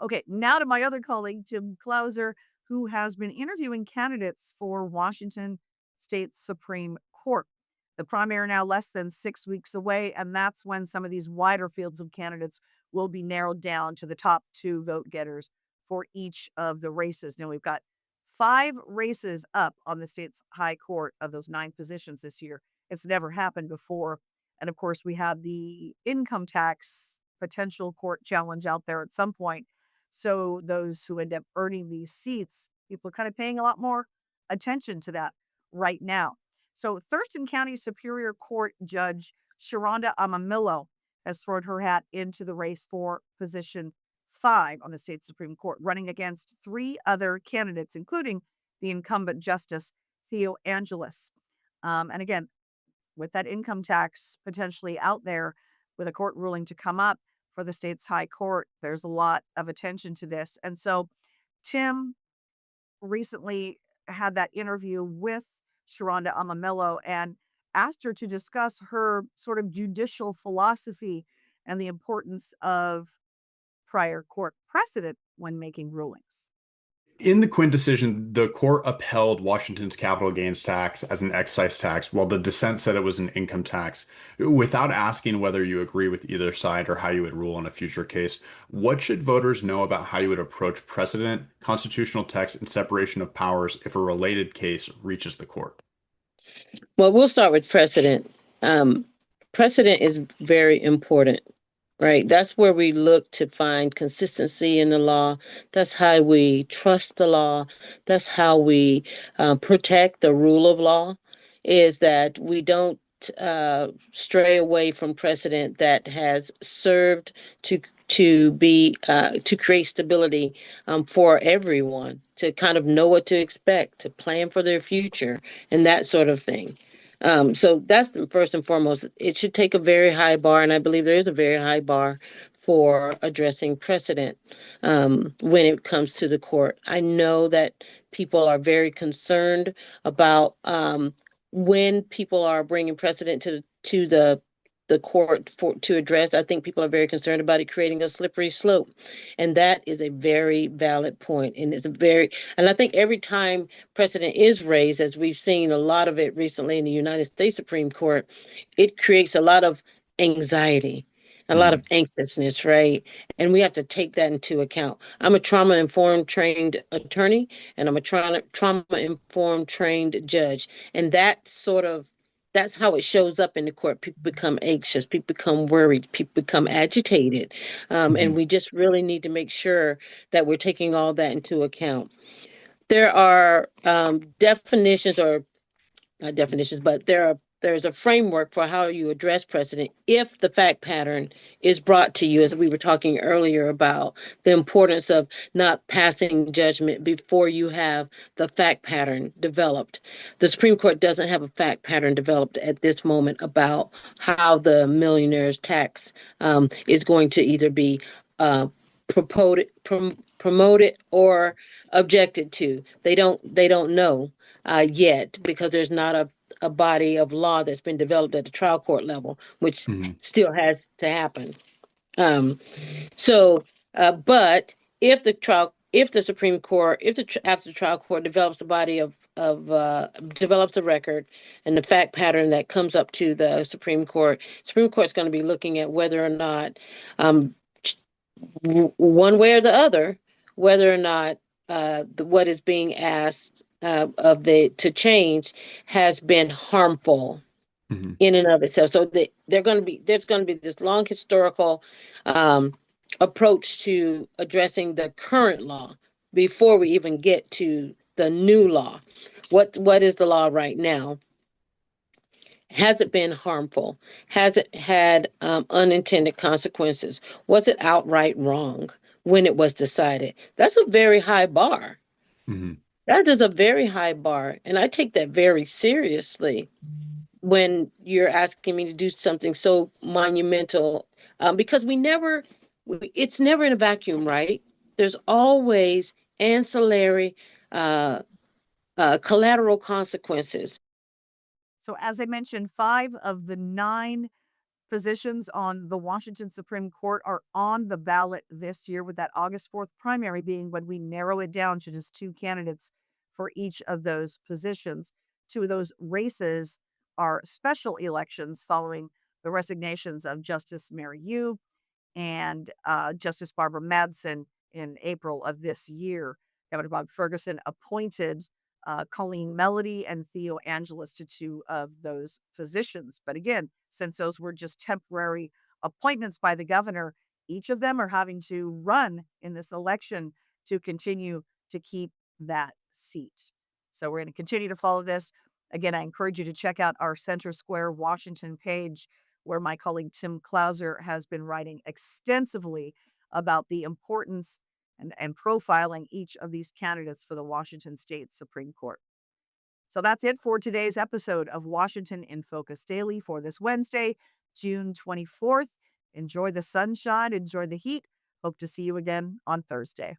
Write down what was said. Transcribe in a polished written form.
Okay, now to my other colleague, Tim Clauser, who has been interviewing candidates for Washington State Supreme Court. The primary now less than 6 weeks away, and that's when some of these wider fields of candidates will be narrowed down to the top two vote getters for each of the races. Now we've got 5 races up on the state's high court of those 9 positions this year. It's never happened before. And of course, we have the income tax potential court challenge out there at some point. So those who end up earning these seats, people are kind of paying a lot more attention to that right now. So Thurston County Superior Court Judge Sharonda Amamilo has thrown her hat into the race for position 5 on the state Supreme Court, running against 3 other candidates, including the incumbent Justice Theo Angelis. And again, with that income tax potentially out there, with a court ruling to come up for the state's high court, there's a lot of attention to this. And so Tim recently had that interview with Sharonda Amamilo and asked her to discuss her sort of judicial philosophy and the importance of prior court precedent when making rulings. In the Quinn decision, the court upheld Washington's capital gains tax as an excise tax, while the dissent said it was an income tax. Without asking whether you agree with either side or how you would rule in a future case, what should voters know about how you would approach precedent, constitutional text, and separation of powers if a related case reaches the court? Well, we'll start with precedent. Precedent is very important, right? That's where we look to find consistency in the law. That's how we trust the law. That's how we protect the rule of law, is that we don't stray away from precedent that has served to be to create stability for everyone, to kind of know what to expect, to plan for their future, and that sort of thing. So that's the first and foremost. It should take a very high bar, and I believe there is a very high bar for addressing precedent when it comes to the court. I know that people are very concerned about when people are bringing precedent to the court to address. I think people are very concerned about it creating a slippery slope. And that is a very valid point. And I think every time precedent is raised, as we've seen a lot of it recently in the United States Supreme Court, it creates a lot of anxiety, a lot of anxiousness, right? And we have to take that into account. I'm a trauma-informed trained attorney, and I'm a trauma-informed trained judge. And that's how it shows up in the court. People become anxious, people become worried, people become agitated. And we just really need to make sure that we're taking all that into account. There are definitions, or not definitions, but there's a framework for how you address precedent if the fact pattern is brought to you, as we were talking earlier about the importance of not passing judgment before you have the fact pattern developed. The Supreme Court doesn't have a fact pattern developed at this moment about how the millionaire's tax is going to either be promoted or objected to. They don't know yet, because there's not a body of law that's been developed at the trial court level, which still has to happen. But if the Supreme Court, after the trial court develops a body develops a record and the fact pattern that comes up to the Supreme Court's going to be looking at whether or not, one way or the other, whether or not what is being asked to change has been harmful in and of itself. So there's going to be this long historical approach to addressing the current law before we even get to the new law. What is the law right now? Has it been harmful? Has it had unintended consequences? Was it outright wrong when it was decided? That's a very high bar. That is a very high bar, and I take that very seriously when you're asking me to do something so monumental, because it's never in a vacuum, right? There's always ancillary collateral consequences. So as I mentioned, 5 of the 9 positions on the Washington Supreme Court are on the ballot this year, with that August 4th primary being when we narrow it down to just two candidates for each of those positions. Two of those races are special elections following the resignations of Justice Mary Yu and Justice Barbara Madsen in April of this year. Governor Bob Ferguson appointed Colleen Melody and Theo Angeles to two of those positions. But again, since those were just temporary appointments by the governor, each of them are having to run in this election to continue to keep that seat. So we're going to continue to follow this. Again, I encourage you to check out our Center Square Washington page, where my colleague Tim Clauser has been writing extensively about the importance and profiling each of these candidates for the Washington State Supreme Court. So that's it for today's episode of Washington in Focus Daily for this Wednesday, June 24th. Enjoy the sunshine, enjoy the heat. Hope to see you again on Thursday.